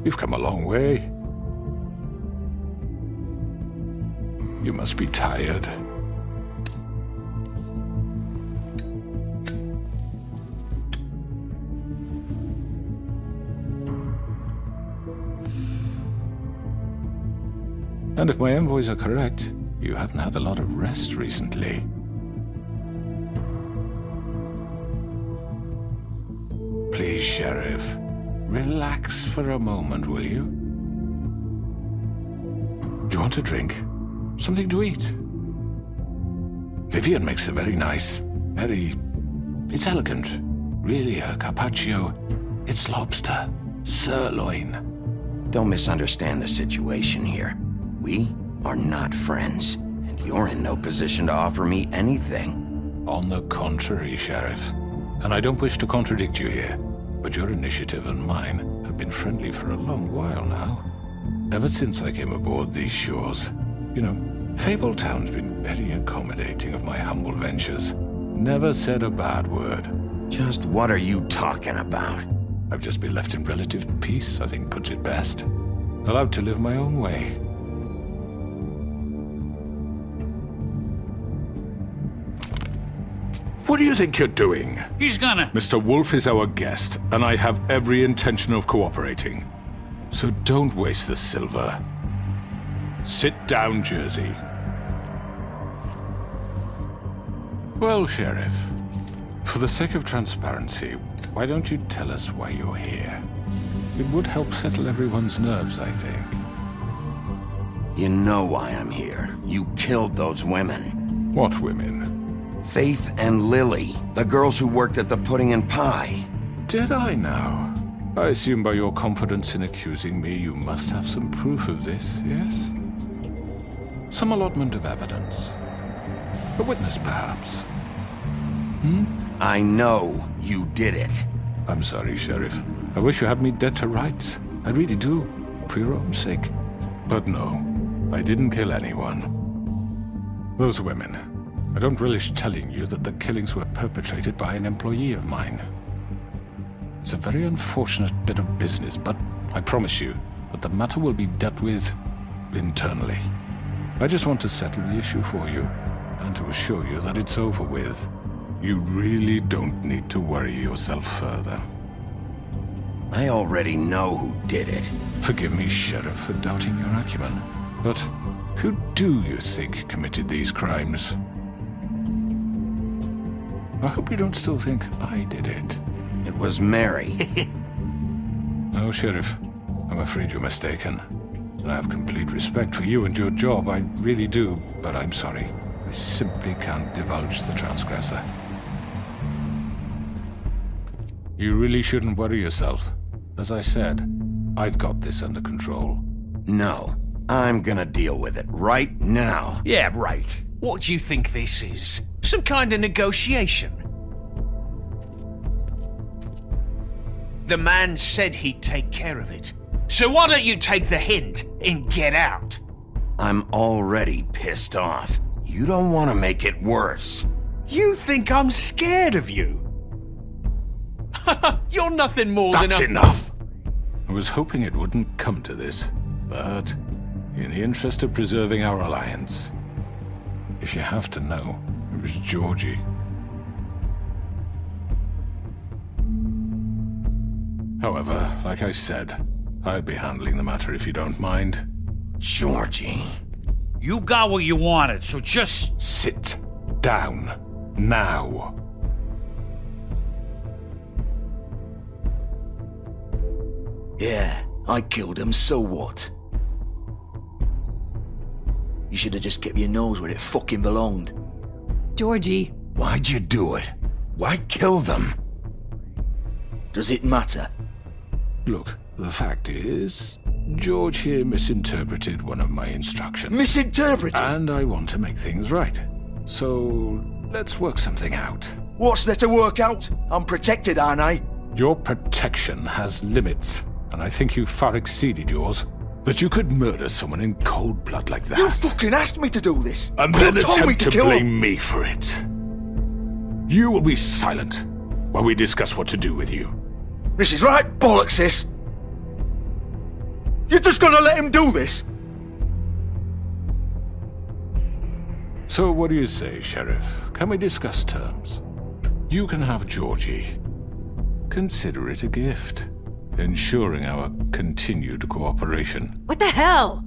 You've come a long way. You must be tired. And if my envoys are correct, you haven't had a lot of rest recently. Please, Sheriff, relax for a moment, will you? Do you want a drink? Something to eat? Vivian makes a very nice, it's elegant. Really a carpaccio. It's lobster, sirloin. Don't misunderstand the situation here. We are not friends, and you're in no position to offer me anything. On the contrary, Sheriff. And I don't wish to contradict you here, but your initiative and mine have been friendly for a long while now. Ever since I came aboard these shores. You know, Fabletown's been very accommodating of my humble ventures. Never said a bad word. Just what are you talking about? I've just been left in relative peace, I think puts it best. Allowed to live my own way. What do you think you're doing? He's gonna... Mr. Wolf is our guest, and I have every intention of cooperating. So don't waste the silver. Sit down, Jersey. Well, Sheriff, for the sake of transparency, why don't you tell us why you're here? It would help settle everyone's nerves, I think. You know why I'm here. You killed those women. What women? Faith and Lily, the girls who worked at the Pudding and Pie. Did I now? I assume by your confidence in accusing me, you must have some proof of this, yes? Some allotment of evidence. A witness, perhaps? I know you did it. I'm sorry, Sheriff. I wish you had me dead to rights. I really do, for your own sake. But no, I didn't kill anyone. Those women. I don't relish telling you that the killings were perpetrated by an employee of mine. It's a very unfortunate bit of business, but I promise you that the matter will be dealt with internally. I just want to settle the issue for you, and to assure you that it's over with. You really don't need to worry yourself further. I already know who did it. Forgive me, Sheriff, for doubting your acumen, but who do you think committed these crimes? I hope you don't still think I did it. It was Mary. No, Sheriff. I'm afraid you're mistaken. And I have complete respect for you and your job, I really do, but I'm sorry. I simply can't divulge the transgressor. You really shouldn't worry yourself. As I said, I've got this under control. No, I'm gonna deal with it right now. Yeah, right. What do you think this is? Some kind of negotiation? The man said he'd take care of it. So why don't you take the hint and get out? I'm already pissed off. You don't want to make it worse. You think I'm scared of you? You're nothing more than a... That's enough! I was hoping it wouldn't come to this, but in the interest of preserving our alliance, if you have to know, it was Georgie. However, like I said, I'd be handling the matter if you don't mind. Georgie. You got what you wanted, so just... Sit down. Now. Yeah, I killed him, so what? You should have just kept your nose where it fucking belonged. Georgie. Why'd you do it? Why kill them? Does it matter? Look, the fact is, George here misinterpreted one of my instructions. Misinterpreted? And I want to make things right. So, let's work something out. What's there to work out? I'm protected, aren't I? Your protection has limits, and I think you've far exceeded yours. That you could murder someone in cold blood like that. You fucking asked me to do this! And You then told me attempt to kill blame him. me for it. You will be silent while we discuss what to do with you. This is right bollocks, sis. You're just gonna let him do this? So what do you say, Sheriff? Can we discuss terms? You can have Georgie. Consider it a gift, ensuring our continued cooperation. What the hell?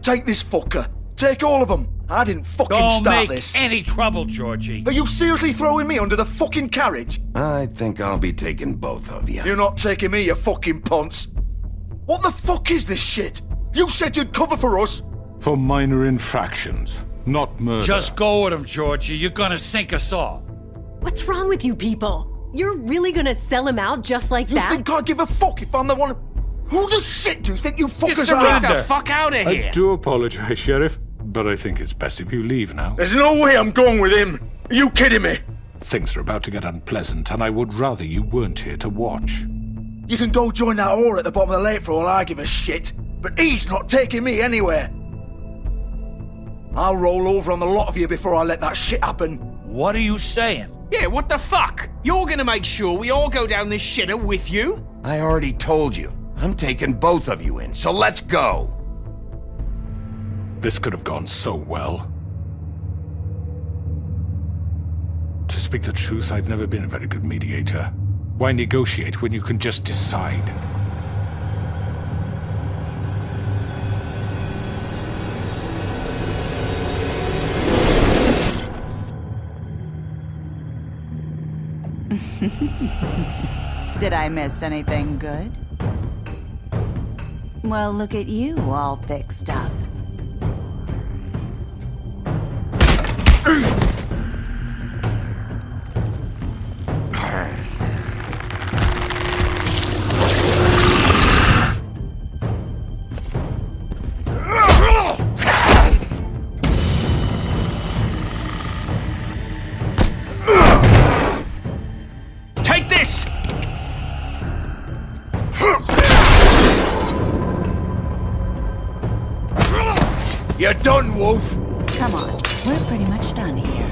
Take this fucker. Take all of them. I didn't fucking Don't start make this. any trouble, Georgie. Are you seriously throwing me under the fucking carriage? I think I'll be taking both of you. You're not taking me, you fucking ponce. What the fuck is this shit? You said you'd cover for us. For minor infractions, not murder. Just go with him, Georgie. You're gonna sink us all. What's wrong with you people? You're really gonna sell him out just like You that? think I give a fuck if I'm the one? Who the shit do you think you fuckers Get are? the fuck out of here! I do apologize, Sheriff, but I think it's best if you leave now. There's no way I'm going with him. Are you kidding me? Things are about to get unpleasant, and I would rather you weren't here to watch. You can go join that whore at the bottom of the lake for all I give a shit, but he's not taking me anywhere. I'll roll over on the lot of you before I let that shit happen. What are you saying? Yeah, what the fuck? You're gonna make sure we all go down this shitter with you? I already told you. I'm taking both of you in, so let's go. This could have gone so well. To speak the truth, I've never been a very good mediator. Why negotiate when you can just decide? Did I miss anything good? Well, look at you, all fixed up. Take this! You're done, Wolf. Come on, we're pretty much done here.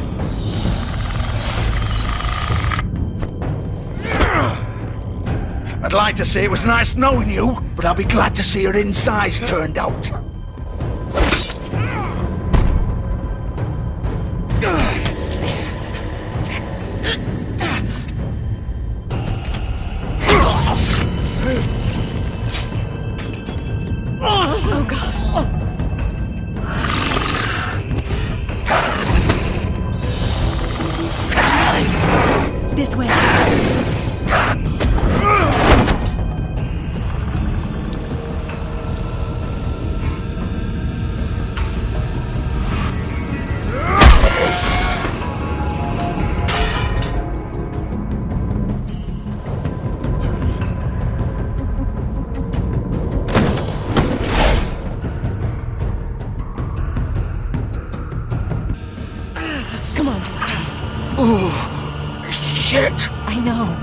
I'd like to say it was nice knowing you, but I'll be glad to see your insides turned out. Oh god. This way. Come on, George. Shit! I know.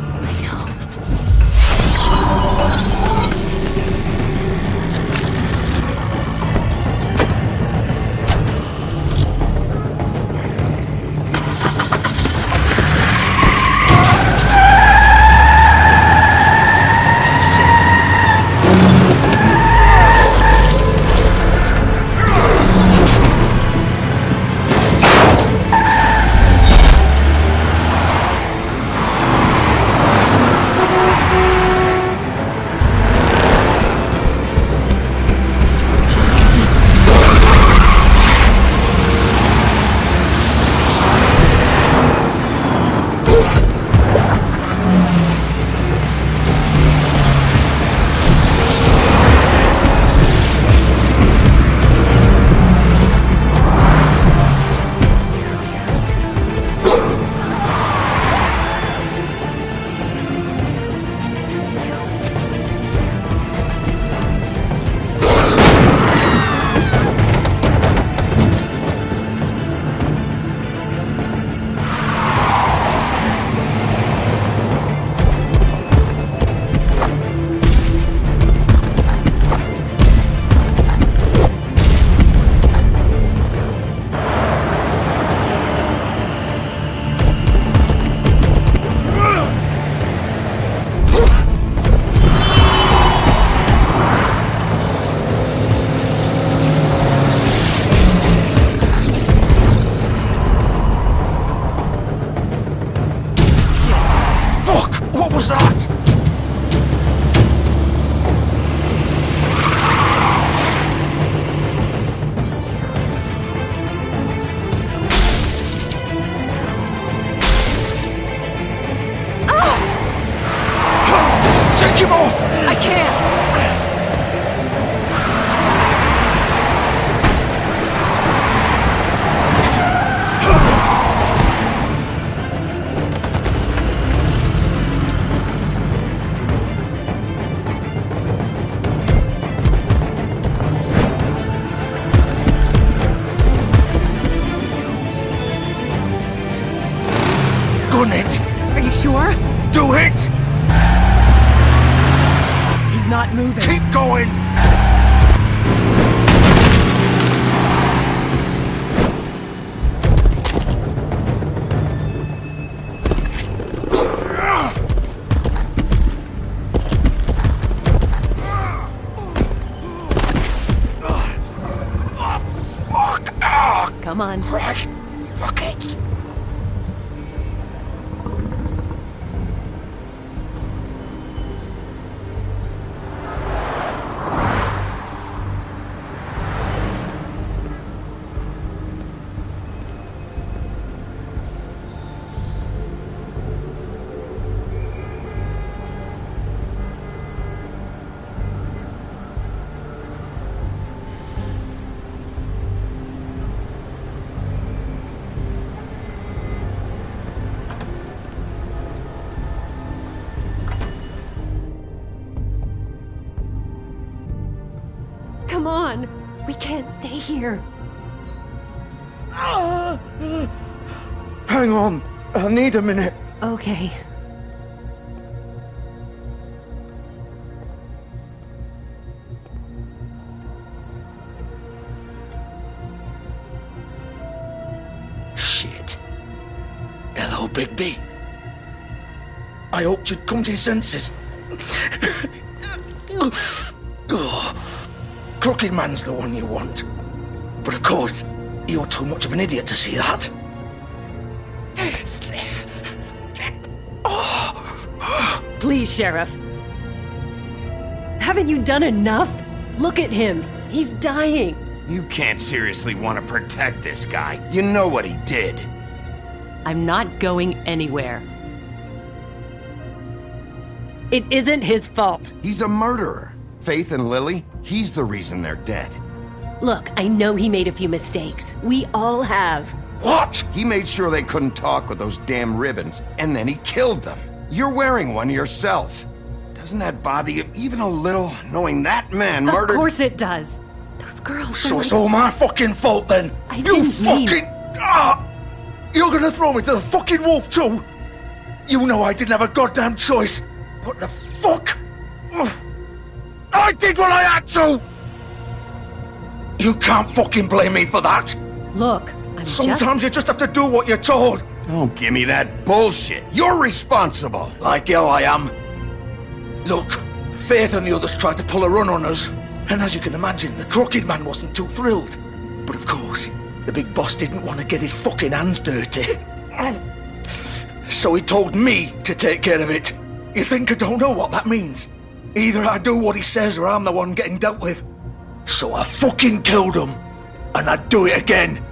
Take him off! I can't! Gun it! Are you sure? Do it! He's not moving. Keep going! Come on. Right. Fuck it. Come on. We can't stay here. Hang on. I need a minute. Okay. Shit. Hello, Bigby. I hoped you'd come to your senses. Crooked Man's the one you want. But of course, you're too much of an idiot to see that. Please, Sheriff. Haven't you done enough? Look at him. He's dying. You can't seriously want to protect this guy. You know what he did. I'm not going anywhere. It isn't his fault. He's a murderer. Faith and Lily, he's the reason they're dead. Look, I know he made a few mistakes. We all have. What? He made sure they couldn't talk with those damn ribbons, and then he killed them. You're wearing one yourself. Doesn't that bother you even a little, knowing that man murdered— Of course it does. Those girls. So were it's like- all my fucking fault then? I You didn't mean- fucking... You're gonna throw me to the fucking wolf too? You know I didn't have a goddamn choice. What the fuck? Ugh. I did what I had to! You can't fucking blame me for that. Look, I'm Sometimes you just have to do what you're told. Don't give me that bullshit. You're responsible. Like hell I am. Look, Faith and the others tried to pull a run on us. And as you can imagine, the Crooked Man wasn't too thrilled. But of course, the big boss didn't want to get his fucking hands dirty. So he told me to take care of it. You think I don't know what that means? Either I do what he says or I'm the one getting dealt with. So I fucking killed him. And I'd do it again.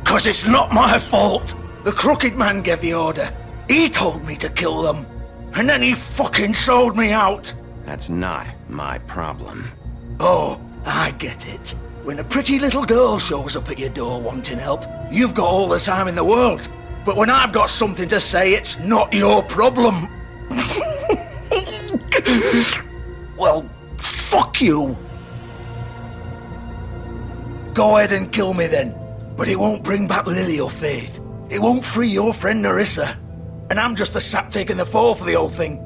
'Cause it's not my fault. The Crooked Man gave the order. He told me to kill them. And then he fucking sold me out. That's not my problem. Oh, I get it. When a pretty little girl shows up at your door wanting help, you've got all the time in the world. But when I've got something to say, it's not your problem. Well, fuck you. Go ahead and kill me then. But it won't bring back Lily or Faith. It won't free your friend Nerissa. And I'm just the sap taking the fall for the whole thing.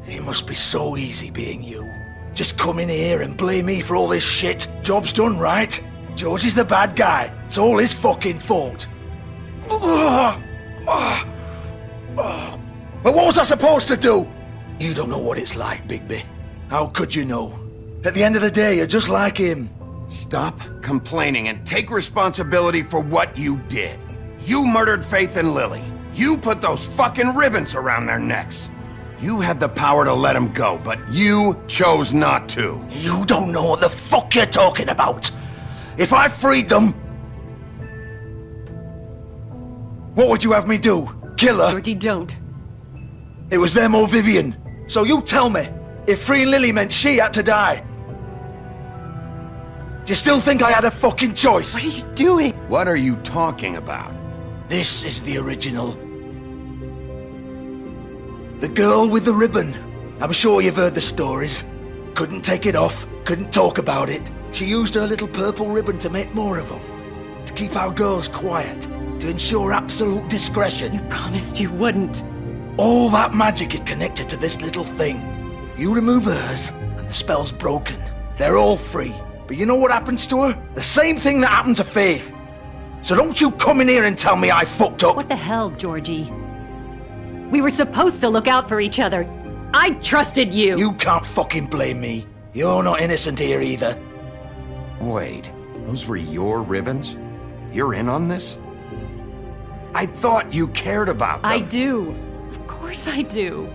It must be so easy being you. Just come in here and blame me for all this shit. Job's done, right? George is the bad guy. It's all his fucking fault. But what was I supposed to do? You don't know what it's like, Bigby. How could you know? At the end of the day, you're just like him. Stop complaining and take responsibility for what you did. You murdered Faith and Lily. You put those fucking ribbons around their necks. You had the power to let them go, but you chose not to. You don't know what the fuck you're talking about. If I freed them... What would you have me do? Kill her? Georgie, don't. It was them or Vivian. So you tell me, if freeing Lily meant she had to die, do you still think I had a fucking choice? What are you doing? What are you talking about? This is the original. The girl with the ribbon. I'm sure you've heard the stories. Couldn't take it off, couldn't talk about it. She used her little purple ribbon to make more of them. To keep our girls quiet. To ensure absolute discretion. You promised you wouldn't. All that magic is connected to this little thing. You remove hers, and the spell's broken. They're all free. But you know what happens to her? The same thing that happened to Faith. So don't you come in here and tell me I fucked up. What the hell, Georgie? We were supposed to look out for each other. I trusted you. You can't fucking blame me. You're not innocent here either. Wait, those were your ribbons? You're in on this? I thought you cared about them. I do. Of course I do.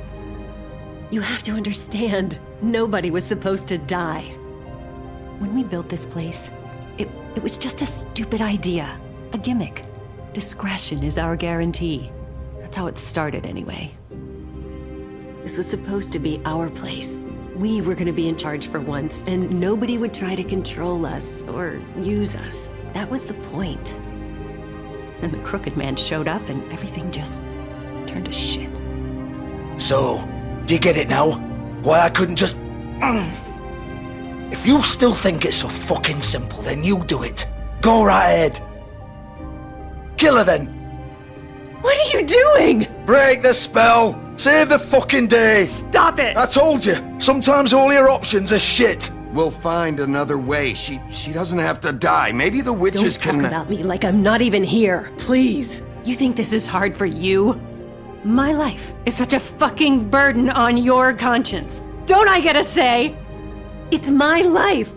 You have to understand, nobody was supposed to die. When we built this place, it was just a stupid idea. A gimmick. Discretion is our guarantee. That's how it started anyway. This was supposed to be our place. We were gonna be in charge for once, and nobody would try to control us or use us. That was the point. Then the Crooked Man showed up and everything just turned to shit. So, do you get it now? Why I couldn't just... If you still think it's so fucking simple, then you do it. Go right ahead. Kill her then. What are you doing? Break the spell. Save the fucking day. Stop it! I told you, sometimes all your options are shit. We'll find another way. She doesn't have to die. Maybe the witches Don't talk can... about me like I'm not even here, please. You think this is hard for you? My life is such a fucking burden on your conscience. Don't I get a say? It's my life.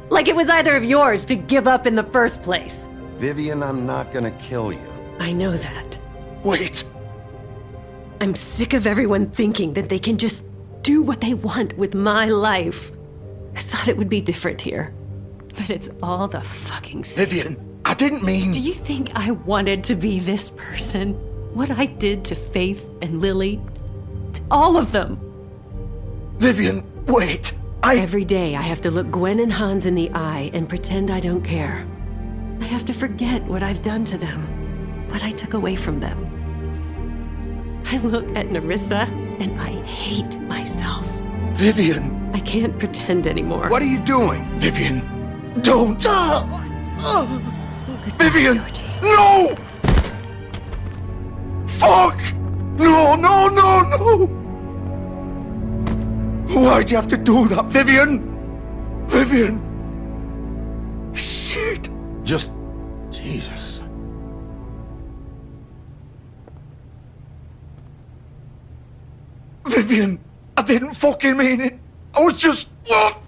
Like it was either of yours to give up in the first place. Vivian, I'm not gonna kill you. I know that. Wait. I'm sick of everyone thinking that they can just do what they want with my life. I thought it would be different here. But it's all the fucking same. Vivian, I didn't mean... Do you think I wanted to be this person? What I did to Faith and Lily? To all of them? Vivian, wait. Every day I have to look Gwen and Hans in the eye and pretend I don't care. I have to forget what I've done to them, what I took away from them. I look at Nerissa and I hate myself. Vivian. I can't pretend anymore. What are you doing? Vivian, don't. Goodbye, Vivian, Georgie. no! Fuck! No, no, no, no! Why'd you have to do that, Vivian? Vivian! Shit! Just... Jesus. Vivian, I didn't fucking mean it. I was just... Oh!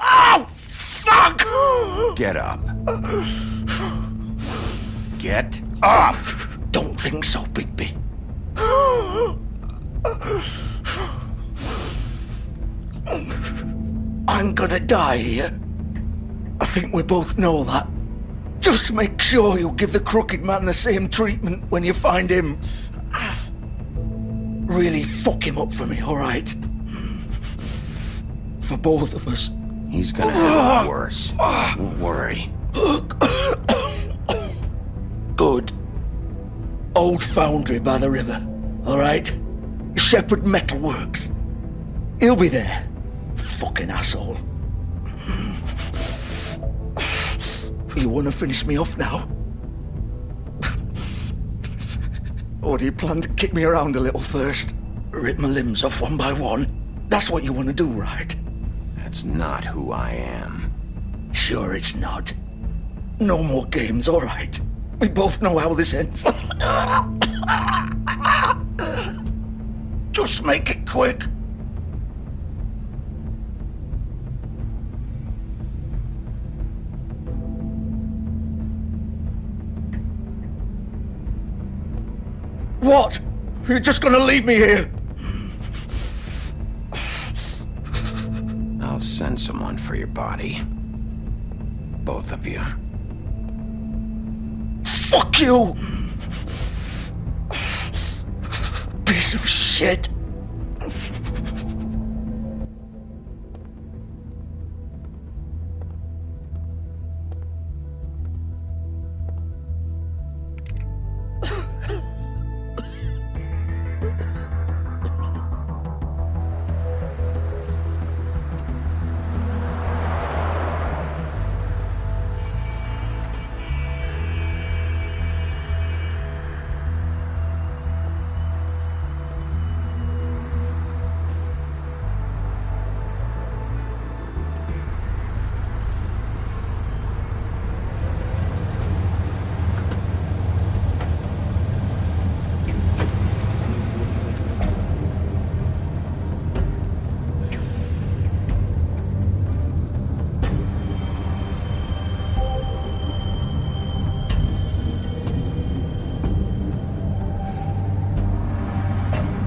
Oh, fuck! Get up. Get up! Don't think so, Bigby. I'm gonna die here. I think we both know that. Just make sure you give the Crooked Man the same treatment when you find him. Really fuck him up for me, alright? For both of us. He's gonna have it worse. Don't worry. Good. Old foundry by the river, alright? Shepherd Metalworks. He'll be there. Fucking asshole. You wanna finish me off now? Or do you plan to kick me around a little first? Rip my limbs off one by one? That's what you wanna do, right? That's not who I am. Sure it's not. No more games, alright? We both know how this ends. Just make it quick. What? You're just gonna leave me here? I'll send someone for your body. Both of you. Fuck you! Piece of shit!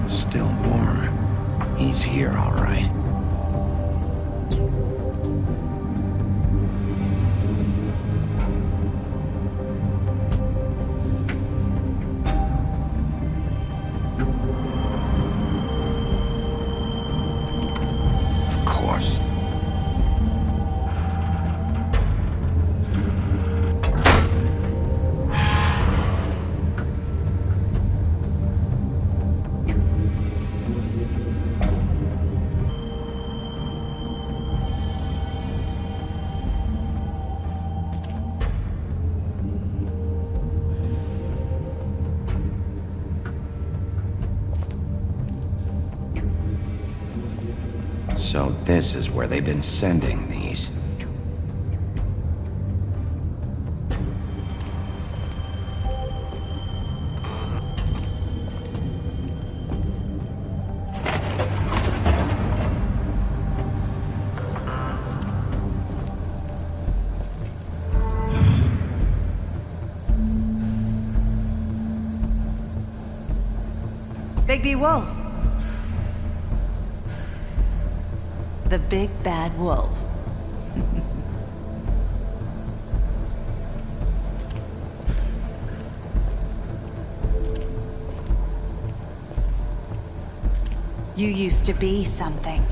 Still warm. He's here, all right. Of course. So this is where they've been sending these. Bigby Wolf. The big bad wolf. You used to be something.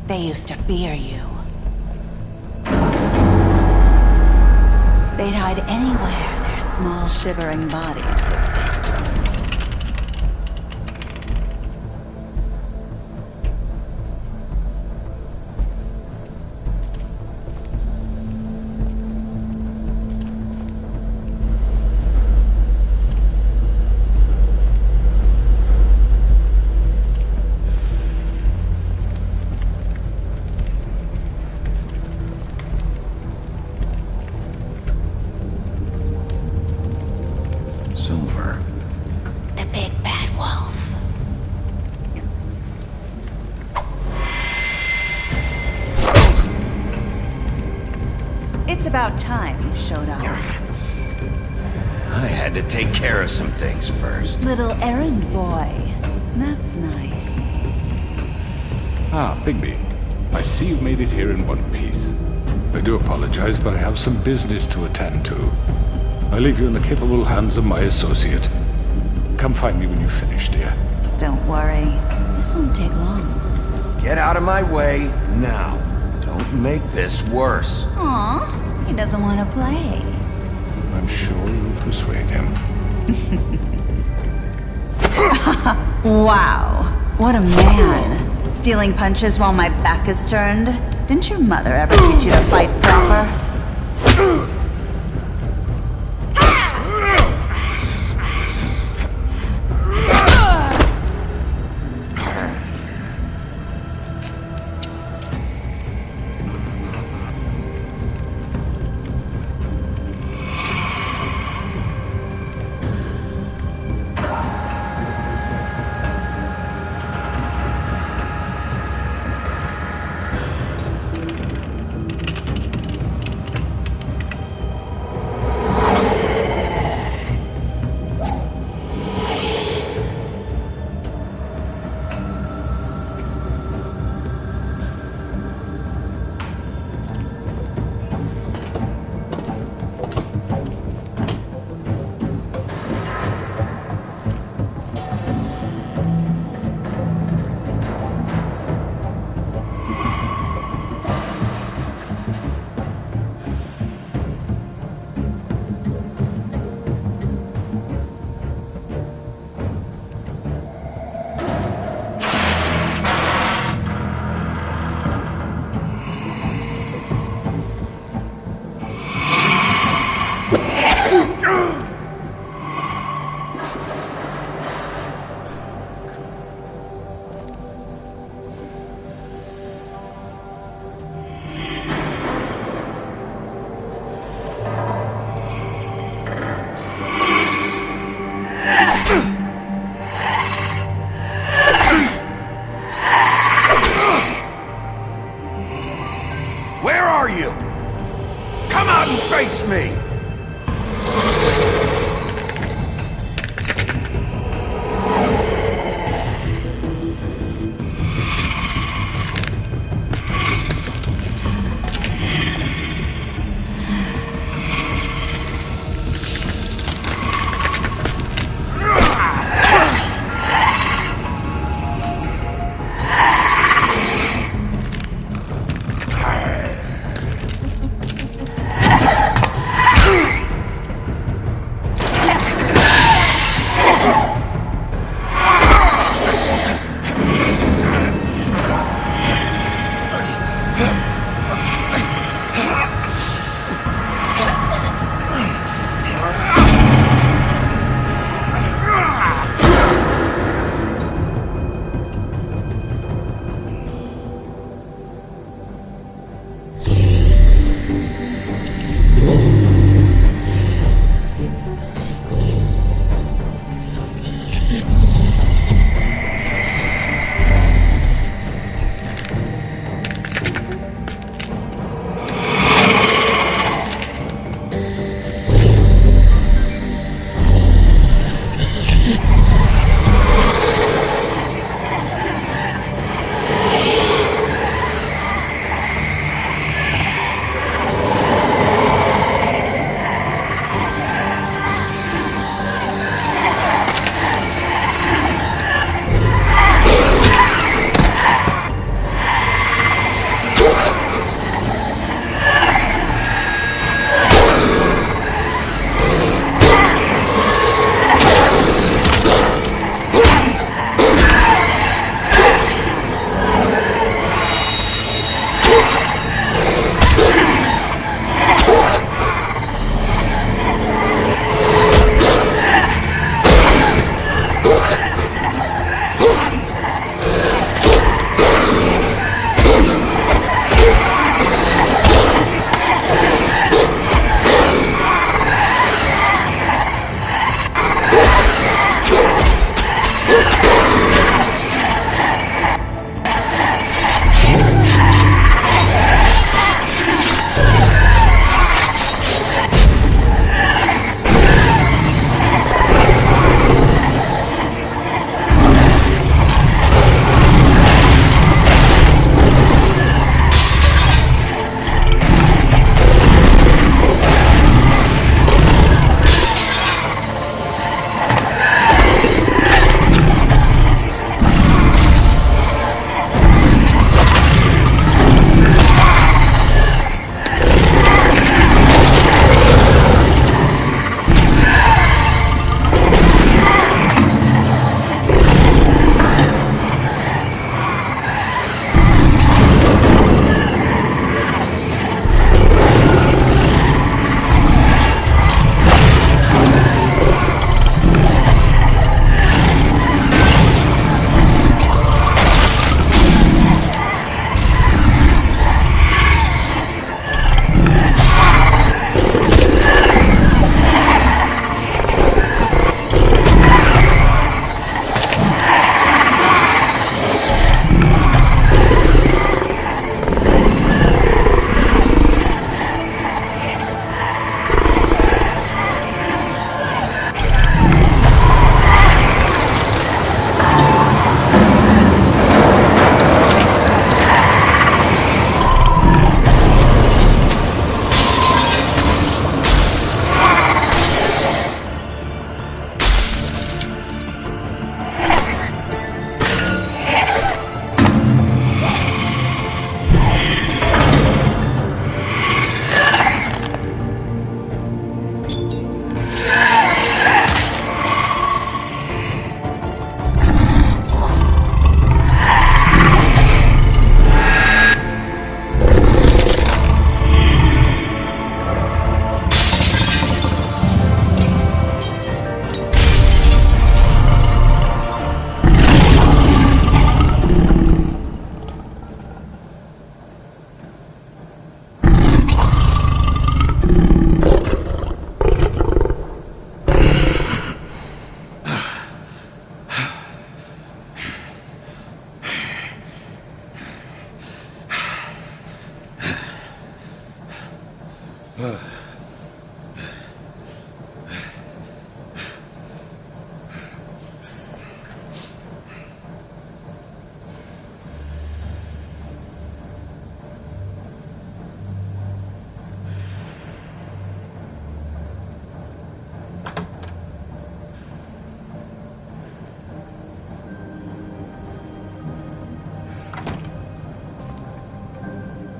They used to fear you. They'd hide anywhere their small, shivering bodies would fit. Silver. The big bad wolf. It's about time you showed up. I had to take care of some things first. Little errand boy. That's nice. Ah, Bigby. I see you made it here in one piece. I do apologize, but I have some business to attend to. I leave you in the capable hands of my associate. Come find me when you've finished, dear. Don't worry. This won't take long. Get out of my way now. Don't make this worse. Aw, he doesn't want to play. I'm sure you'll persuade him. Wow, what a man. Stealing punches while my back is turned? Didn't your mother ever teach you to fight proper?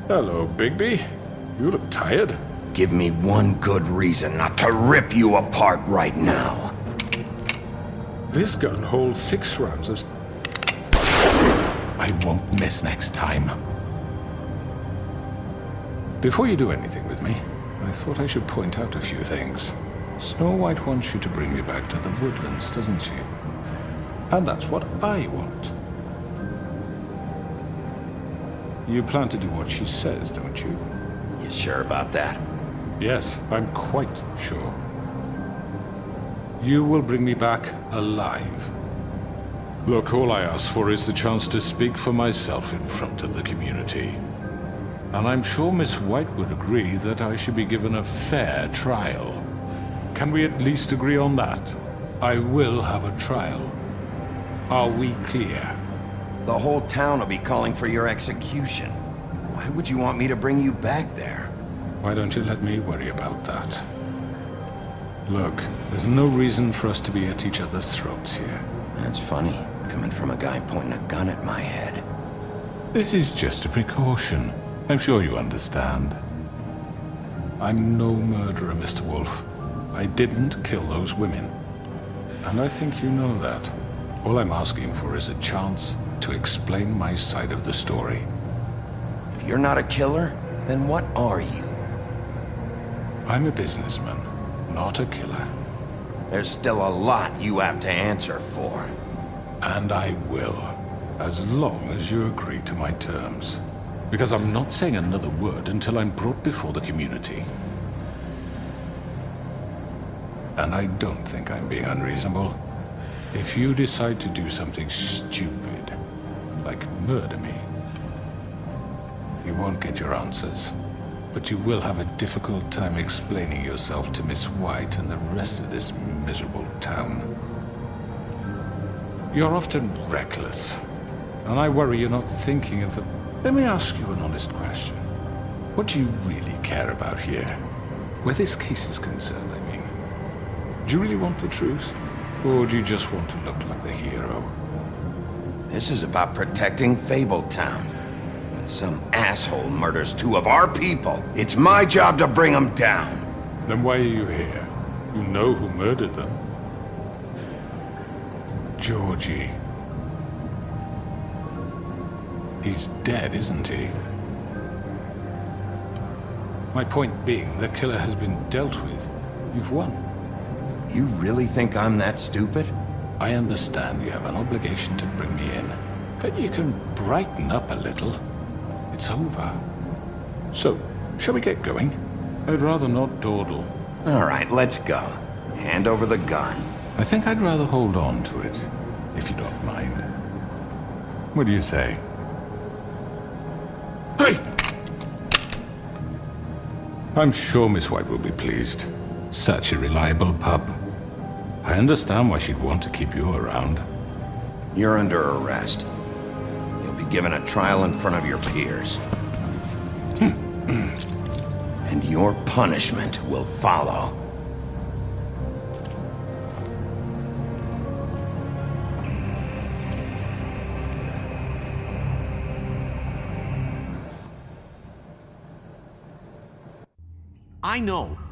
Hello, Bigby. You look tired. Give me one good reason not to rip you apart right now. This gun holds 6 rounds of... I won't miss next time. Before you do anything with me, I thought I should point out a few things. Snow White wants you to bring me back to the woodlands, doesn't she? And that's what I want. You plan to do what she says, don't you? You sure about that? Yes, I'm quite sure. You will bring me back alive. Look, all I ask for is the chance to speak for myself in front of the community. And I'm sure Miss White would agree that I should be given a fair trial. Can we at least agree on that? I will have a trial. Are we clear? The whole town will be calling for your execution. Why would you want me to bring you back there? Why don't you let me worry about that? Look, there's no reason for us to be at each other's throats here. That's funny, coming from a guy pointing a gun at my head. This is just a precaution. I'm sure you understand. I'm no murderer, Mr. Wolf. I didn't kill those women. And I think you know that. All I'm asking for is a chance to explain my side of the story. If you're not a killer, then what are you? I'm a businessman, not a killer. There's still a lot you have to answer for. And I will, as long as you agree to my terms. Because I'm not saying another word until I'm brought before the community. And I don't think I'm being unreasonable. If you decide to do something stupid, like murder me, you won't get your answers. But you will have a difficult time explaining yourself to Miss White and the rest of this miserable town. You're often reckless, and I worry you're not thinking of the... Let me ask you an honest question. What do you really care about here? Where this case is concerned, I mean. Do you really want the truth? Or do you just want to look like the hero? This is about protecting Fabletown. When some asshole murders 2 of our people, it's my job to bring them down. Then why are you here? You know who murdered them. Georgie. He's dead, isn't he? My point being, the killer has been dealt with. You've won. You really think I'm that stupid? I understand you have an obligation to bring me in, but you can brighten up a little. It's over. So, shall we get going? I'd rather not dawdle. All right, let's go. Hand over the gun. I think I'd rather hold on to it, if you don't mind. What do you say? Hey! I'm sure Miss White will be pleased. Such a reliable pup. I understand why she'd want to keep you around. You're under arrest. You'll be given a trial in front of your peers. And your punishment will follow.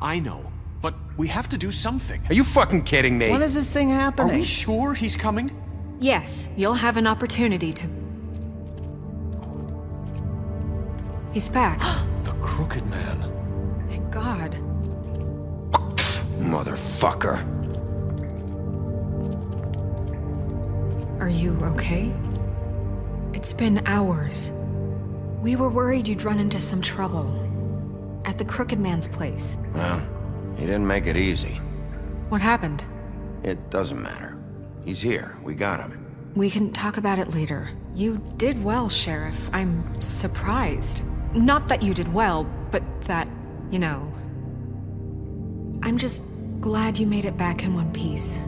I know. But we have to do something. Are you fucking kidding me? When is this thing Are happening? we sure he's coming? Yes, you'll have an opportunity to... He's back. The Crooked Man. Thank God. Motherfucker. Are you okay? It's been hours. We were worried you'd run into some trouble. At the Crooked Man's place. Well, he didn't make it easy. What happened? It doesn't matter. He's here. We got him. We can talk about it later. You did well, Sheriff. I'm surprised. Not that you did well, but that, you know... I'm just glad you made it back in one piece.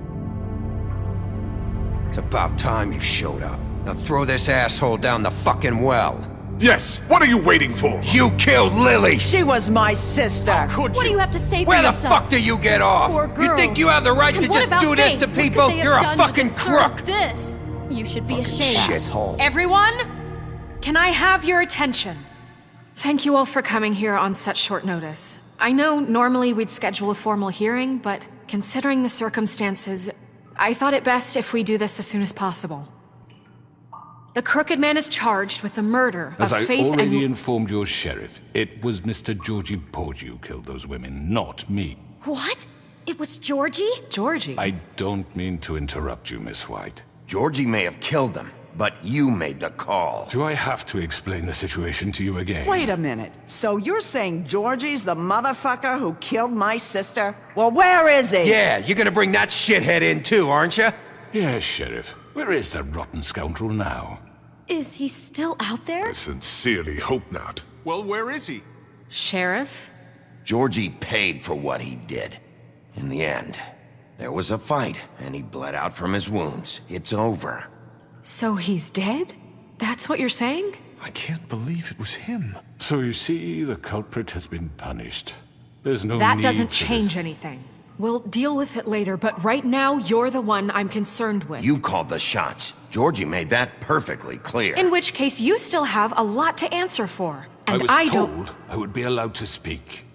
It's about time you showed up. Now throw this asshole down the fucking well. Yes, what are you waiting for? You killed Lily! She was my sister. Could What do you have to say for Where the yourself? fuck do you get off? Poor You think girls. you have the right And to what just about do this Faith? to What could people? they have You're a done to fucking deserve crook! This. You should be ashamed. Shithole. Everyone, can I have your attention? Thank you all for coming here on such short notice. I know normally we'd schedule a formal hearing, but considering the circumstances, I thought it best if we do this as soon as possible. The Crooked Man is charged with the murder As of I Faith already and... informed your sheriff, it was Mr. Georgie Porgy who killed those women, not me. What? It was Georgie? Georgie? I don't mean to interrupt you, Miss White. Georgie may have killed them, but you made the call. Do I have to explain the situation to you again? Wait a minute. So you're saying Georgie's the motherfucker who killed my sister? Well, where is he? Yeah, you're gonna bring that shithead in too, aren't you? Yes, Sheriff. Where is that rotten scoundrel now? Is he still out there? I sincerely hope not. Well, where is he? Sheriff? Georgie paid for what he did. In the end, there was a fight, and he bled out from his wounds. It's over. So he's dead? That's what you're saying? I can't believe it was him. So you see, the culprit has been punished. There's no That need doesn't for change this. anything. We'll deal with it later, but right now, you're the one I'm concerned with. You called the shots. Georgie made that perfectly clear. In which case, you still have a lot to answer for. And I was don't... told I would be allowed to speak.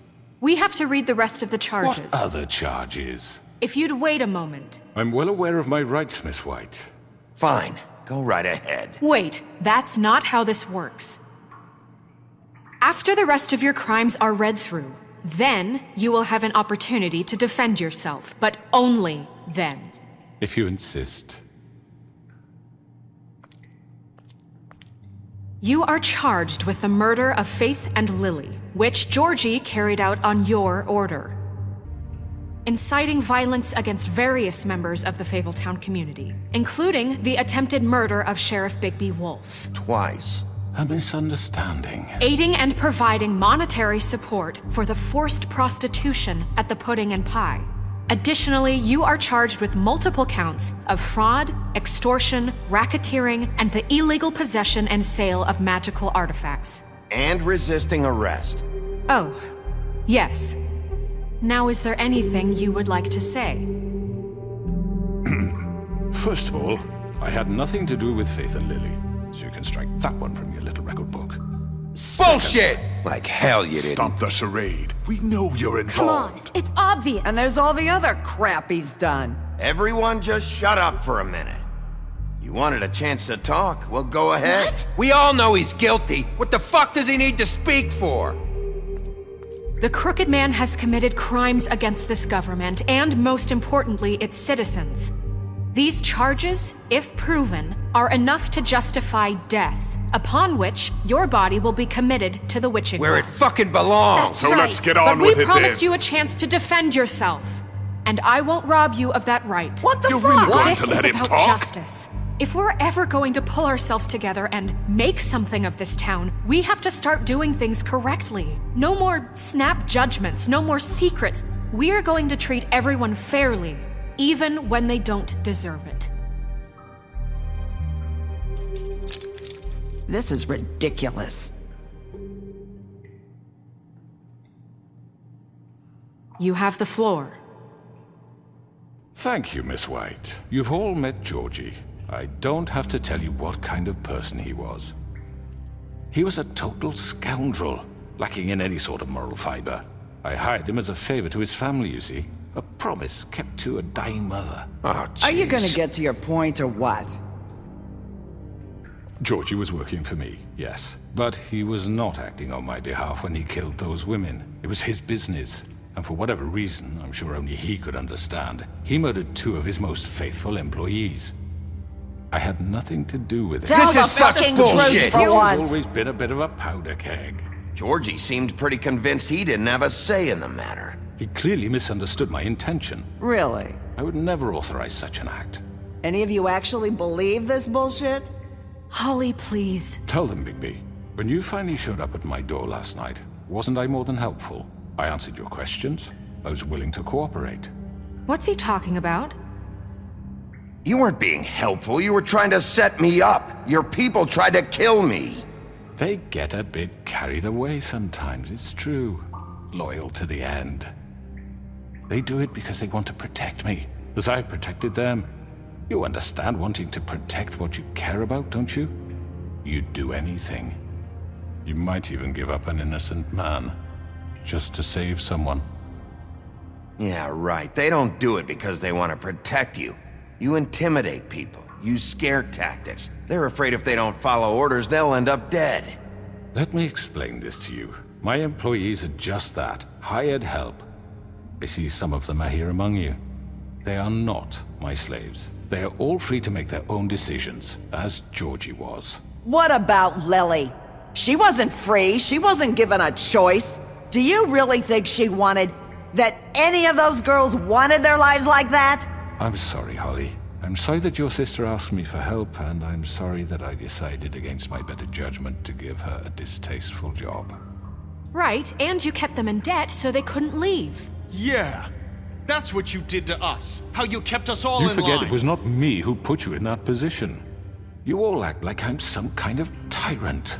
We have to read the rest of the charges. What other charges? If you'd wait a moment. I'm well aware of my rights, Miss White. Fine. Go right ahead. Wait, that's not how this works. After the rest of your crimes are read through, then you will have an opportunity to defend yourself, but only then. If you insist. You are charged with the murder of Faith and Lily, which Georgie carried out on your order. Inciting violence against various members of the Fabletown community, including the attempted murder of Sheriff Bigby Wolf. Twice. A misunderstanding. Aiding and providing monetary support for the forced prostitution at the Pudding and Pie. Additionally, you are charged with multiple counts of fraud, extortion, racketeering, and the illegal possession and sale of magical artifacts. And resisting arrest. Oh, yes. Now, is there anything you would like to say? First of all, I had nothing to do with Faith and Lily, so you can strike that one from your little record book. Bullshit! Like hell you didn't. Stop the charade. We know you're involved. Come on, it's obvious. And there's all the other crap he's done. Everyone just shut up for a minute. You wanted a chance to talk? Well, go ahead. What? We all know he's guilty. What the fuck does he need to speak for? The Crooked Man has committed crimes against this government and, most importantly, its citizens. These charges, if proven, are enough to justify death, upon which your body will be committed to the witching Where it well. fucking belongs. So let's get But on we with it promised then. you a chance to defend yourself, and I won't rob you of that right. What the You're fuck? really going This to is let him about talk? justice. If we're ever going to pull ourselves together and make something of this town, we have to start doing things correctly. No more snap judgments, no more secrets. We are going to treat everyone fairly, even when they don't deserve it. This is ridiculous. You have the floor. Thank you, Miss White. You've all met Georgie. I don't have to tell you what kind of person he was. He was a total scoundrel, lacking in any sort of moral fiber. I hired him as a favor to his family, you see. A promise kept to a dying mother. Oh, Are you jeez. gonna get to your point or what? Georgie was working for me, yes. But he was not acting on my behalf when he killed those women. It was his business. And for whatever reason, I'm sure only he could understand, he murdered 2 of his most faithful employees. I had nothing to do with it. Tell This the is such fucking bullshit. truth for He's once. always been a bit of a powder keg. Georgie seemed pretty convinced he didn't have a say in the matter. He clearly misunderstood my intention. Really? I would never authorize such an act. Any of you actually believe this bullshit? Holly, please. Tell them, Bigby. When you finally showed up at my door last night, wasn't I more than helpful? I answered your questions. I was willing to cooperate. What's he talking about? You weren't being helpful. You were trying to set me up. Your people tried to kill me. They get a bit carried away sometimes, it's true. Loyal to the end. They do it because they want to protect me, as I've protected them. You understand wanting to protect what you care about, don't you? You'd do anything. You might even give up an innocent man, just to save someone. Yeah, right. They don't do it because they want to protect you. You intimidate people, use scare tactics. They're afraid if they don't follow orders, they'll end up dead. Let me explain this to you. My employees are just that, hired help. I see some of them are here among you. They are not my slaves. They are all free to make their own decisions, as Georgie was. What about Lily? She wasn't free. She wasn't given a choice. Do you really think she wanted... that any of those girls wanted their lives like that? I'm sorry, Holly. I'm sorry that your sister asked me for help, and I'm sorry that I decided against my better judgment to give her a distasteful job. Right, and you kept them in debt so they couldn't leave. Yeah. That's what you did to us. How you kept us all You in forget line. it was not me who put you in that position. You all act like I'm some kind of tyrant.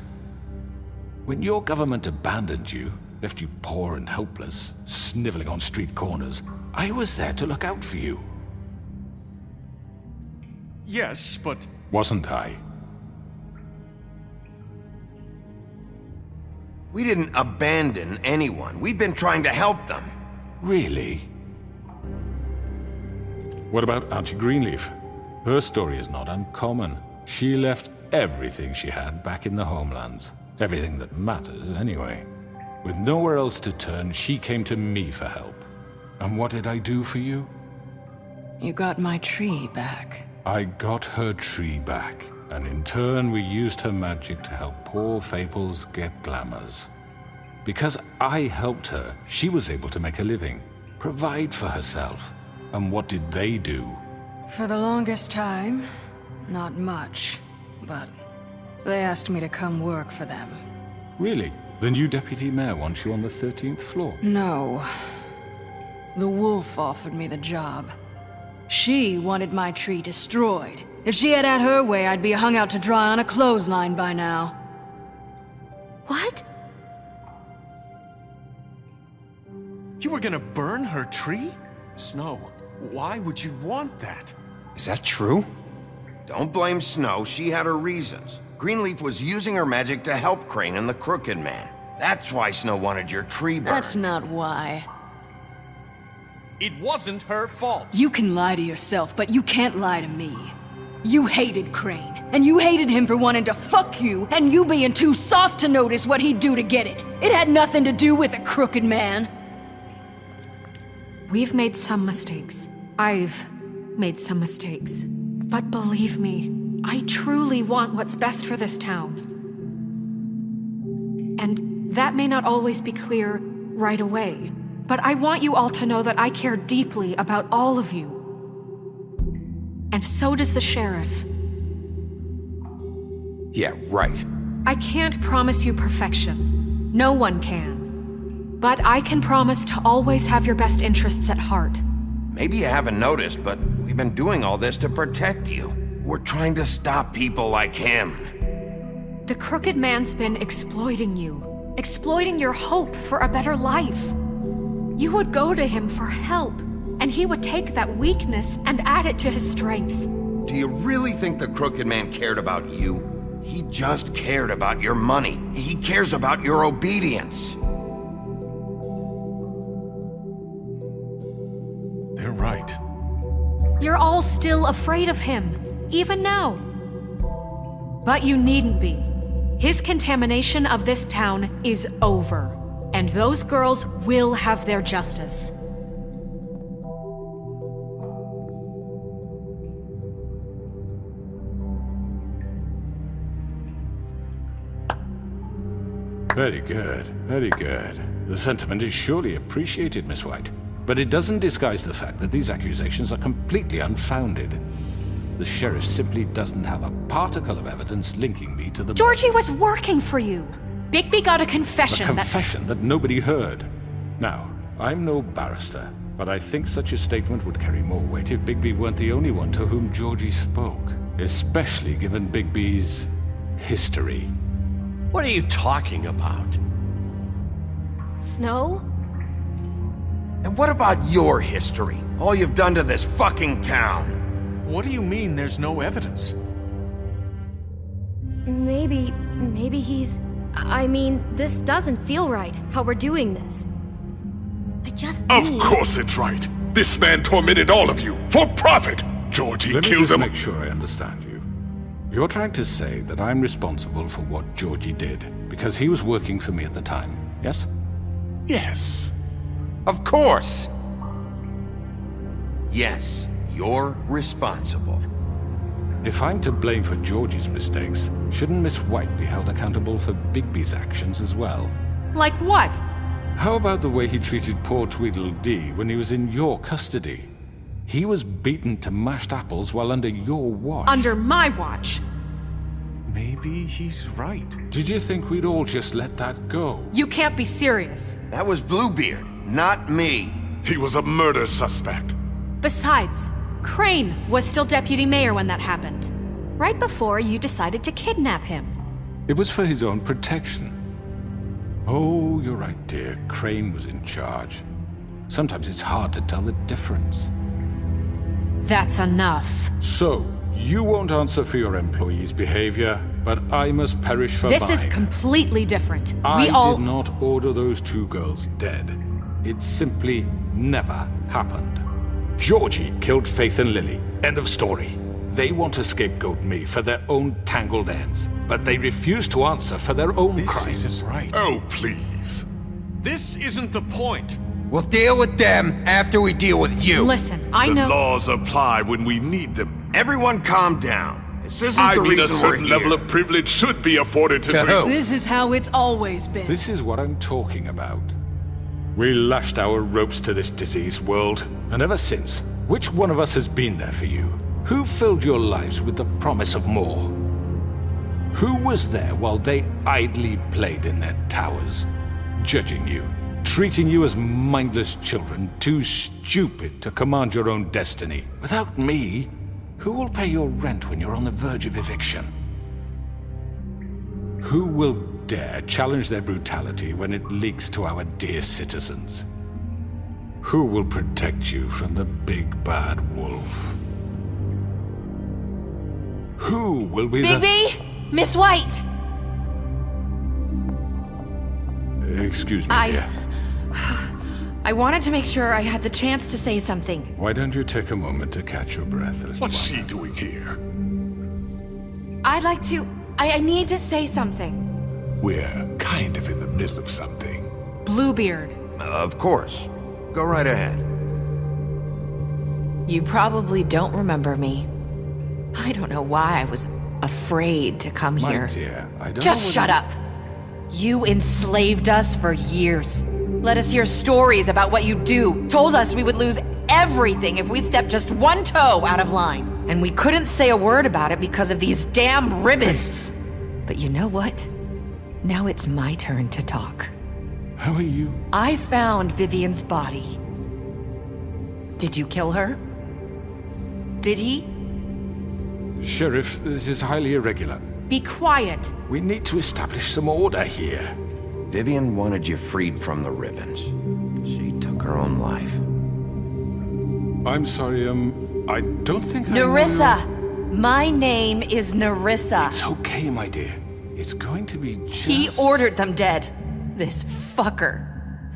When your government abandoned you, left you poor and helpless, sniveling on street corners, I was there to look out for you. Yes, but... Wasn't I? We didn't abandon anyone. We've been trying to help them. Really? What about Archie Greenleaf? Her story is not uncommon. She left everything she had back in the homelands. Everything that matters, anyway. With nowhere else to turn, she came to me for help. And what did I do for you? You got my tree back. I got her tree back, and in turn we used her magic to help poor Fables get glamours. Because I helped her, she was able to make a living, provide for herself. And what did they do? For the longest time, not much. But they asked me to come work for them. Really? The new deputy mayor wants you on the 13th floor? No. The wolf offered me the job. She wanted my tree destroyed. If she had her way, I'd be hung out to dry on a clothesline by now. What? You were gonna burn her tree? Snow, why would you want that? Is that true? Don't blame Snow. She had her reasons. Greenleaf was using her magic to help Crane and the Crooked Man. That's why Snow wanted your tree burned. That's not why. It wasn't her fault. You can lie to yourself, but you can't lie to me. You hated Crane, and you hated him for wanting to fuck you, and you being too soft to notice what he'd do to get it. It had nothing to do with the Crooked Man. We've made some mistakes. I've made some mistakes. But believe me, I truly want what's best for this town. And that may not always be clear right away, but I want you all to know that I care deeply about all of you. And so does the sheriff. Yeah, right. I can't promise you perfection. No one can. But I can promise to always have your best interests at heart. Maybe you haven't noticed, but we've been doing all this to protect you. We're trying to stop people like him. The Crooked Man's been exploiting you. Exploiting your hope for a better life. You would go to him for help, and he would take that weakness and add it to his strength. Do you really think the Crooked Man cared about you? He just cared about your money. He cares about your obedience. They're right. You're all still afraid of him, even now. But you needn't be. His contamination of this town is over, and those girls will have their justice. Very good, very good. The sentiment is surely appreciated, Miss White. But it doesn't disguise the fact that these accusations are completely unfounded. The sheriff simply doesn't have a particle of evidence linking me to the... Georgie was working for you. Bigby got a confession A confession that nobody heard. Now, I'm no barrister, but I think such a statement would carry more weight if Bigby weren't the only one to whom Georgie spoke. Especially given Bigby's history. What are you talking about? Snow? And what about your history? All you've done to this fucking town? What do you mean there's no evidence? Maybe he's... I mean, this doesn't feel right, how we're doing this. I just Of need... course it's right. This man tormented all of you for profit. Georgie Let me killed just them. make sure I understand you. You're trying to say that I'm responsible for what Georgie did because he was working for me at the time, yes? Yes. Of course. Yes, you're responsible. If I'm to blame for Georgie's mistakes, shouldn't Miss White be held accountable for Bigby's actions as well? Like what? How about the way he treated poor Tweedledee when he was in your custody? He was beaten to mashed apples while under your watch. Under my watch. Maybe he's right. Did you think we'd all just let that go? You can't be serious. That was Bluebeard, not me. He was a murder suspect. Besides, Crane was still deputy mayor when that happened. Right before you decided to kidnap him. It was for his own protection. Oh, you're right, dear. Crane was in charge. Sometimes it's hard to tell the difference. That's enough. So, you won't answer for your employees' behavior, but I must perish for This mine. is completely different. I We all... did not order those two girls dead. It simply never happened. Georgie killed Faith and Lily. End of story. They want to scapegoat me for their own tangled ends, but they refuse to answer for their own crimes. This isn't right. Oh, please. This isn't the point. We'll deal with them after we deal with you. Listen, I The know... laws apply when we need them. Everyone calm down. This isn't I the mean, a reason we're certain here. level of privilege should be afforded to... To who? This is how it's always been. This is what I'm talking about. We lashed our ropes to this diseased world, and ever since, which one of us has been there for you? Who filled your lives with the promise of more? Who was there while they idly played in their towers, judging you, treating you as mindless children, too stupid to command your own destiny? Without me, who will pay your rent when you're on the verge of eviction? Who will dare challenge their brutality when it leaks to our dear citizens? Who will protect you from the big bad wolf? Who will be Bigby! Miss White! Excuse me, dear. I wanted to make sure I had the chance to say something. Why don't you take a moment to catch your breath, little What's one? she doing here? I'd like to... I need to say something. We're kind of in the middle of something. Bluebeard. Of course. Go right ahead. You probably don't remember me. I don't know why I was afraid to come My here. dear, I don't Just know shut up. You enslaved us for years. Let us hear stories about what you do. Told us we would lose everything if we stepped just one toe out of line. And we couldn't say a word about it because of these damn ribbons. But you know what? Now it's my turn to talk. How are you? I found Vivian's body. Did you kill her? Did he? Sheriff, this is highly irregular. Be quiet. We need to establish some order here. Vivian wanted you freed from the ribbons. She took her own life. I'm sorry, I don't think I know Nerissa! My name is Nerissa. It's okay, my dear. It's going to be just... He ordered them dead. This fucker.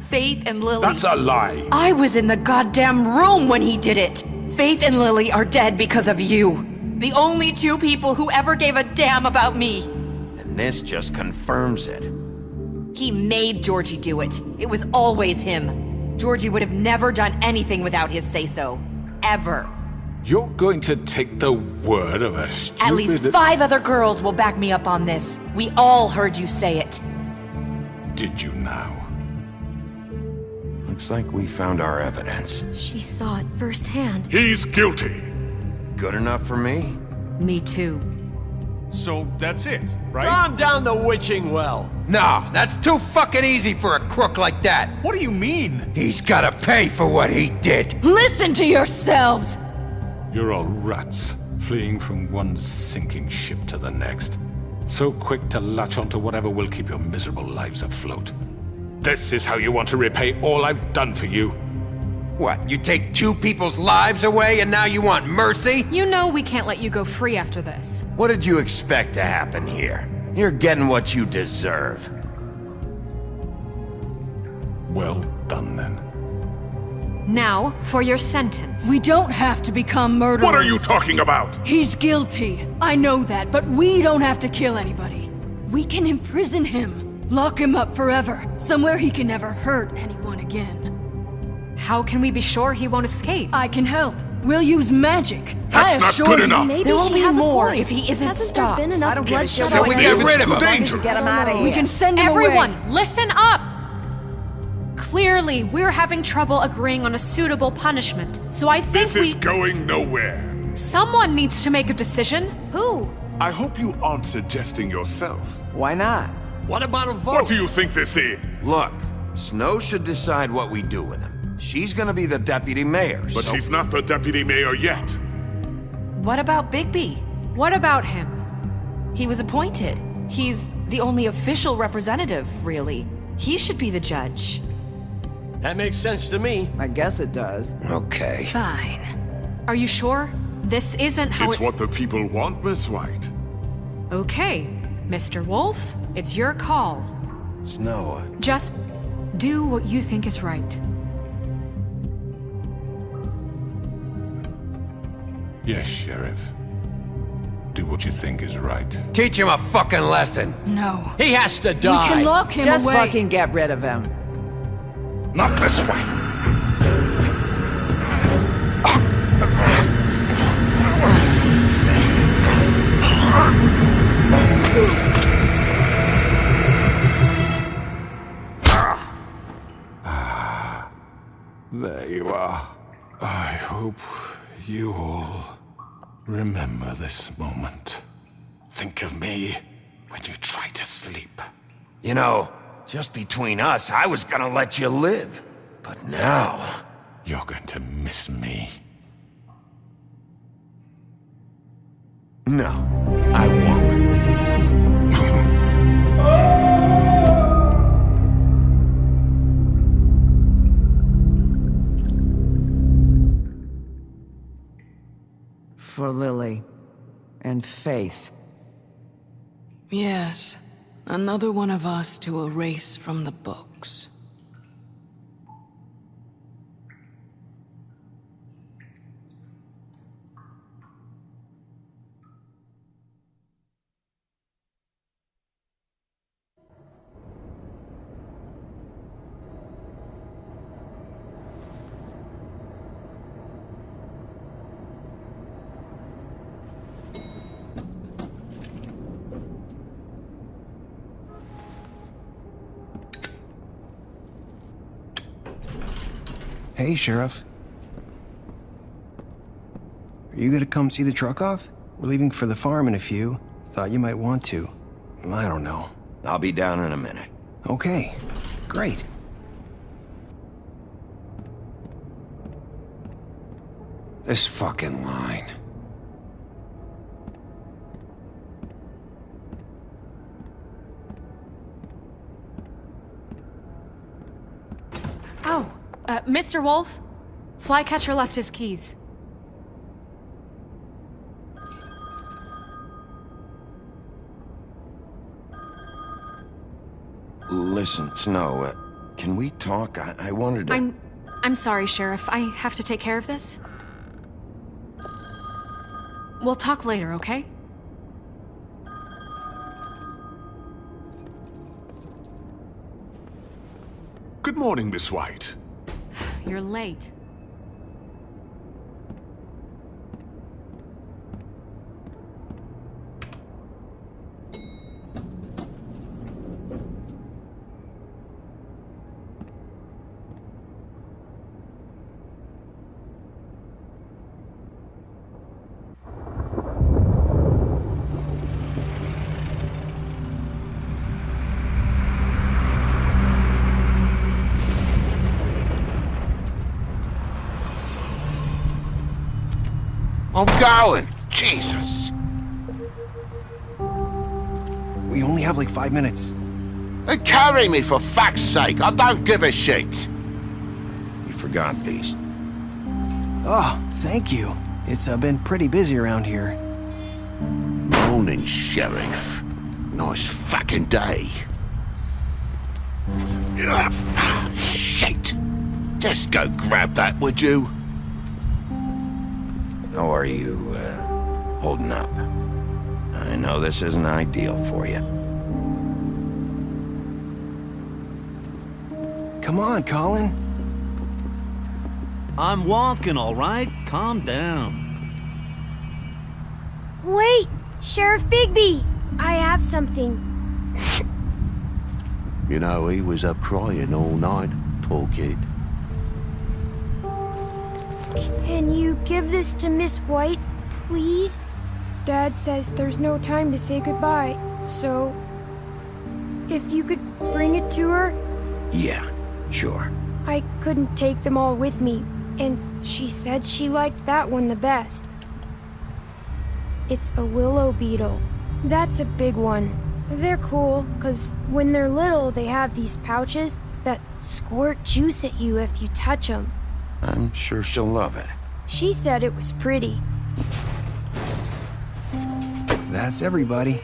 Faith and Lily. That's a lie. I was in the goddamn room when he did it. Faith and Lily are dead because of you. The only two people who ever gave a damn about me. And this just confirms it. He made Georgie do it. It was always him. Georgie would have never done anything without his say-so. Ever. You're going to take the word of a stupid... At least 5 other girls will back me up on this. We all heard you say it. Did you now? Looks like we found our evidence. She saw it firsthand. He's guilty. Good enough for me? Me too. So that's it, right? Calm down the witching well. Nah, that's too fucking easy for a crook like that. What do you mean? He's gotta pay for what he did. Listen to yourselves! You're all rats, fleeing from one sinking ship to the next. So quick to latch onto whatever will keep your miserable lives afloat. This is how you want to repay all I've done for you? What, you take 2 people's lives away and now you want mercy? You know we can't let you go free after this. What did you expect to happen here? You're getting what you deserve. Well done, then. Now, for your sentence. We don't have to become murderers. What are you talking about? He's guilty. I know that, but we don't have to kill anybody. We can imprison him. Lock him up forever. Somewhere he can never hurt anyone again. How can we be sure he won't escape? I can help. We'll use magic. That's not good enough. There will be more if he isn't Hasn't stopped. there been enough bloodshed So we already? get rid of him. Dangerous. Get him out of here. We can send him Everyone, away. listen up! Clearly, we're having trouble agreeing on a suitable punishment, so I think This is going nowhere. Someone needs to make a decision. Who? I hope you aren't suggesting yourself. Why not? What about a vote? What do you think this is? Look, Snow should decide what we do with him. She's gonna be the deputy mayor, But so... she's not the deputy mayor yet. What about Bigby? What about him? He was appointed. He's the only official representative, really. He should be the judge. That makes sense to me. I guess it does. Okay. Fine. Are you sure? This isn't how It's what the people want, Miss White. Okay, Mr. Wolf, it's your call. Snow, Just do what you think is right. Yes, Sheriff. Do what you think is right. Teach him a fucking lesson. No. He has to We die. can lock him away. get rid of him. Not this way! There you are. I hope you all remember this moment. Think of me when you try to sleep. you know, just between us, I was gonna let you live. But now... You're going to miss me. No, I won't. For Lily and Faith. Yes, another one of us to erase from the books. Hey, Sheriff. Are you gonna come see the truck off? We're leaving for the farm in a few. Thought you might want to. I don't know. I'll be down in a minute. Okay, great. This fucking line. Oh, Mr. Wolf? Flycatcher left his keys. Listen, Snow, can we talk? I wanted to... I'm sorry, Sheriff. I have to take care of this. We'll talk later, okay? Good morning, Miss White. You're late. I'm going! Jesus! We only have like 5 minutes. Carry me, for fuck's sake! I don't give a shit! You forgot these. Oh, thank you. It's been pretty busy around here. Morning, Sheriff. Nice fucking day. Shit! Just go grab that, would you? How are you, holding up? I know this isn't ideal for you. Come on, Colin. I'm walking, all right? Calm down. Wait! Sheriff Bigby! I have something. You know, he was up crying all night, poor kid. Can you give this to Miss White, please? Dad says there's no time to say goodbye, so... if you could bring it to her? Yeah, sure. I couldn't take them all with me, and she said she liked that one the best. It's a willow beetle. That's a big one. They're cool, 'cause when they're little, they have these pouches that squirt juice at you if you touch them. I'm sure she'll love it. She said it was pretty. That's everybody.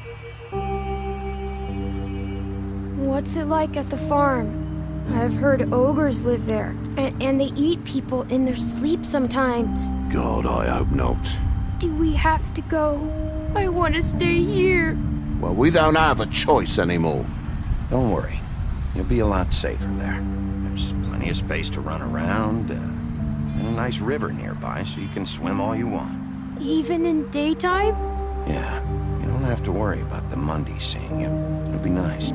What's it like at the farm? I've heard ogres live there, and they eat people in their sleep sometimes. God, I hope not. Do we have to go? I want to stay here. Well, we don't have a choice anymore. Don't worry. You'll be a lot safer there. There's plenty of space to run around, and a nice river nearby so you can swim all you want. Even in daytime? Yeah, you don't have to worry about the Mundy seeing you. It'll be nice.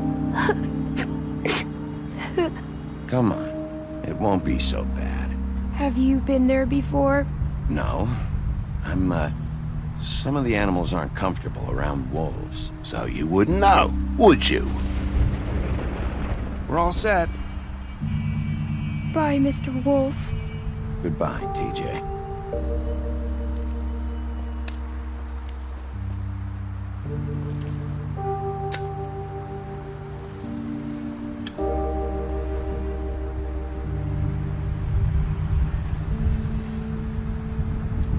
Come on. It won't be so bad. Have you been there before? No. Some of the animals aren't comfortable around wolves. So you wouldn't know, would you? We're all set. Bye, Mr. Wolf. Goodbye, TJ.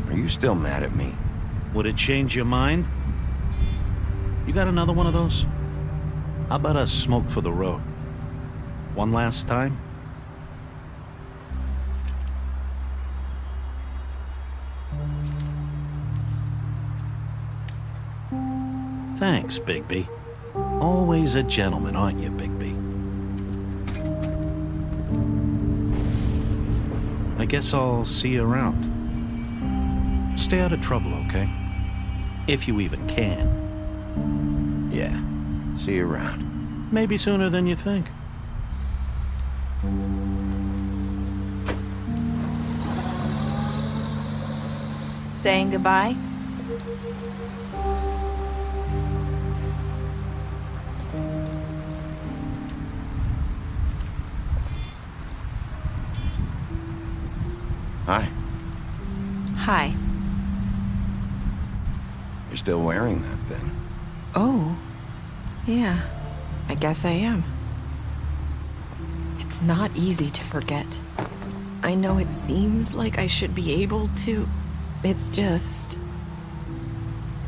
Are you still mad at me? Would it change your mind? You got another one of those? How about a smoke for the road? One last time? Thanks, Bigby. Always a gentleman, aren't you, Bigby? I guess I'll see you around. Stay out of trouble, okay? If you even can. Yeah. See you around. Maybe sooner than you think. Saying goodbye? Hi. Hi. You're still wearing that thing. Oh. Yeah. I guess I am. It's not easy to forget. I know it seems like I should be able to. It's just...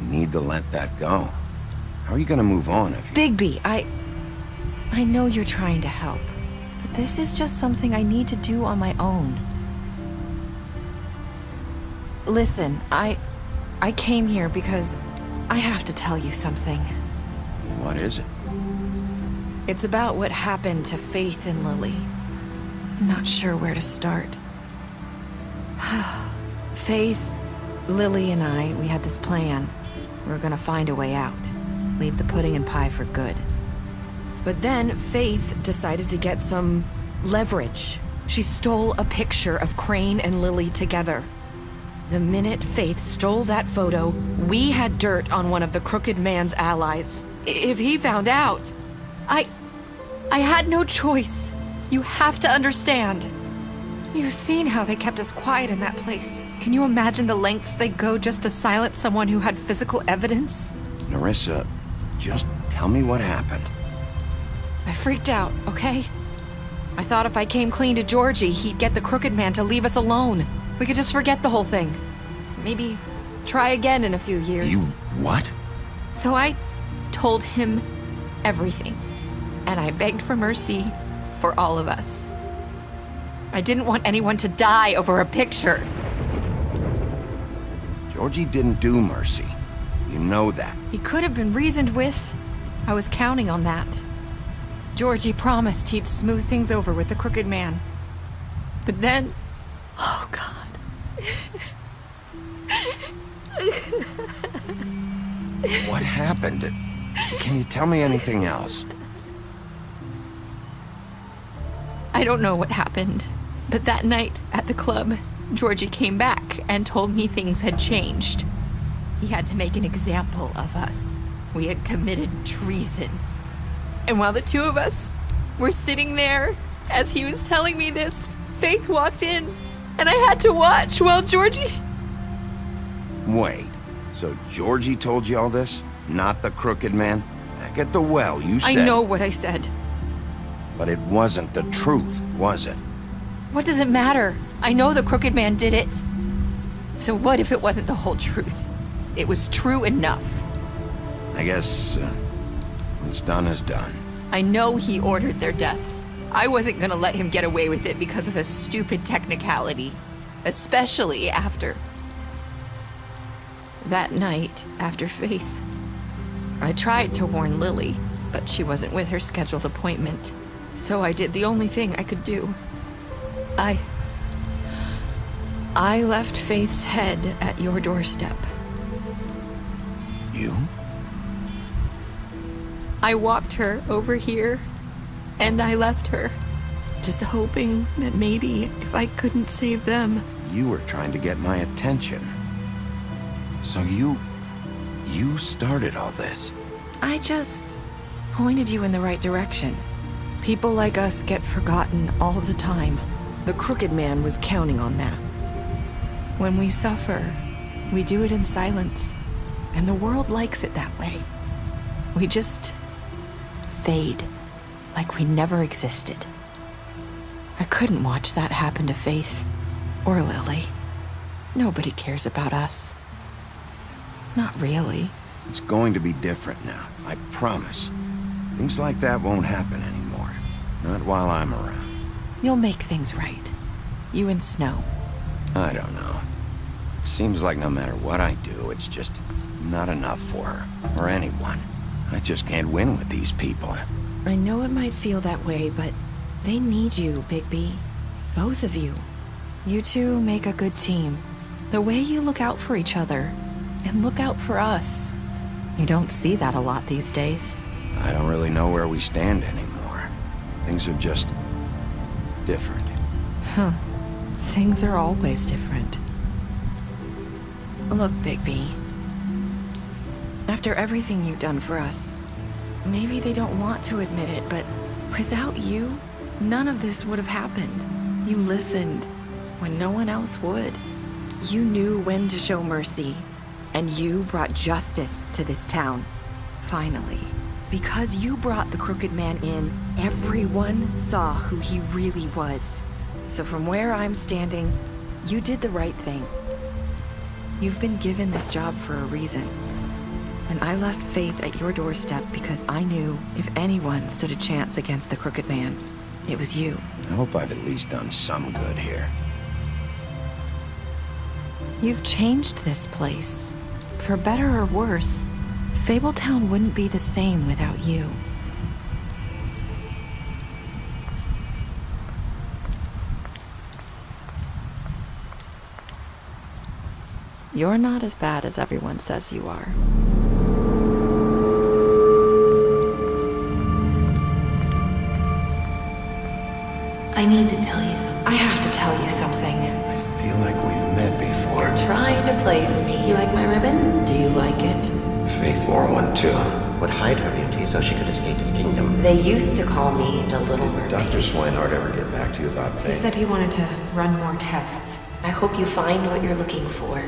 You need to let that go. How are you gonna move on if you... Bigby, I know you're trying to help, but this is just something I need to do on my own. Listen, I came here because I have to tell you something. What is it? It's about what happened to Faith and Lily. I'm not sure where to start. Faith, Lily, and I, we had this plan. We were gonna find a way out. Leave the pudding and pie for good. But then Faith decided to get some leverage. She stole a picture of Crane and Lily together. The minute Faith stole that photo, we had dirt on one of the Crooked Man's allies. If he found out, I had no choice. You have to understand. You've seen how they kept us quiet in that place. Can you imagine the lengths they'd go just to silence someone who had physical evidence? Nerissa, just tell me what happened. I freaked out, okay? I thought if I came clean to Georgie, he'd get the Crooked Man to leave us alone. We could just forget the whole thing. Maybe try again in a few years. You what? So I told him everything. And I begged for mercy for all of us. I didn't want anyone to die over a picture. Georgie didn't do mercy. You know that. He could have been reasoned with. I was counting on that. Georgie promised he'd smooth things over with the crooked man. But then... Oh, God. What happened? Can you tell me anything else? I don't know what happened, but that night at the club, Georgie came back and told me things had changed. He had to make an example of us. We had committed treason. And while the two of us were sitting there, as he was telling me this, Faith walked in, and I had to watch while Georgie... Wait, so Georgie told you all this? Not the crooked man? Back at the well, you said... I know what I said. But it wasn't the truth, was it? What does it matter? I know the crooked man did it. So what if it wasn't the whole truth? It was true enough. I guess what's done is done. I know he ordered their deaths. I wasn't gonna let him get away with it because of a stupid technicality. Especially after... that night, after Faith. I tried to warn Lily, but she wasn't with her scheduled appointment. So I did the only thing I could do. I left Faith's head at your doorstep. You? I walked her over here, and I left her. Just hoping that maybe if I couldn't save them... You were trying to get my attention. So you started all this. I just pointed you in the right direction. People like us get forgotten all the time. The crooked man was counting on that. When we suffer, we do it in silence. And the world likes it that way. We just fade, like we never existed. I couldn't watch that happen to Faith, or Lily. Nobody cares about us. Not really. It's going to be different now, I promise. Things like that won't happen anymore. Not while I'm around. You'll make things right. You and Snow. I don't know. It seems like no matter what I do, it's just not enough for her, or anyone. I just can't win with these people. I know it might feel that way, but they need you, Bigby. Both of you. You two make a good team. The way you look out for each other, and look out for us. You don't see that a lot these days. I don't really know where we stand anymore. Things are just different. Huh. Things are always different. Look, Bigby. After everything you've done for us, maybe they don't want to admit it, but without you, none of this would have happened. You listened when no one else would. You knew when to show mercy, and you brought justice to this town. Finally. Because you brought the crooked man in, everyone saw who he really was. So from where I'm standing, you did the right thing. You've been given this job for a reason. And I left Faith at your doorstep because I knew if anyone stood a chance against the crooked man, it was you. I hope I've at least done some good here. You've changed this place. For better or worse, Fabletown wouldn't be the same without you. You're not as bad as everyone says you are. I need to tell you something. I have to tell you something. I feel like we've met before. You're trying to place me. You like my ribbon? Do you like it? Faith wore one too. Would hide her beauty so she could escape his kingdom. They used to call me the Little Mermaid. Dr. Swinehart ever get back to you about Faith? He said he wanted to run more tests. I hope you find what you're looking for.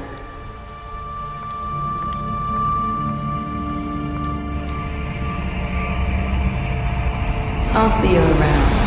I'll see you around.